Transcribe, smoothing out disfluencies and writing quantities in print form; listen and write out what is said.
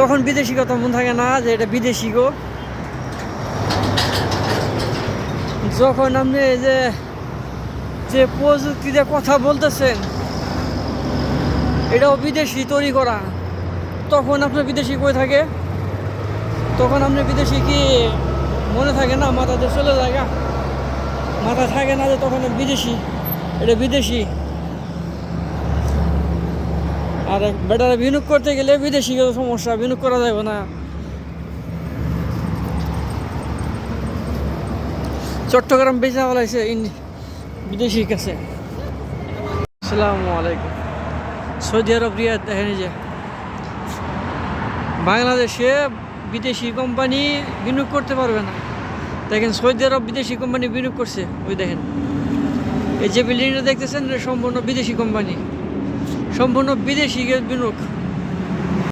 তখন বিদেশি কথা মন থাকে না যে এটা বিদেশি গো। যখন আপনি এই যে যে প্রযুক্তিতে কথা বলতেছেন এটাও বিদেশি তৈরি করা, তখন আপনার বিদেশি কই থাকে? তখন আপনি বিদেশি কি মনে থাকে না? মাথাতে চলে যায়, মাথা থাকে না যে তখন বিদেশি, এটা বিদেশি। আর বেটারা বিনিয়োগ করতে গেলে বিদেশি সমস্যা, বিনিয়োগ করা যাবে না। চট্টগ্রাম বেচা বলাইছে বিদেশির কাছে। আসসালামু আলাইকুম। সৌদি আরব রিয়াদ দেখেন যে বাংলাদেশে বিদেশি কোম্পানি বিনিয়োগ করতে পারবে না। দেখেন সৌদি আরব বিদেশি কোম্পানি বিনিয়োগ করছে। ওই দেখেন এই যে বিল্ডিংটা দেখতেছেন এটা সম্পূর্ণ বিদেশি কোম্পানি, সম্পূর্ণ বিদেশি বিনিয়োগ।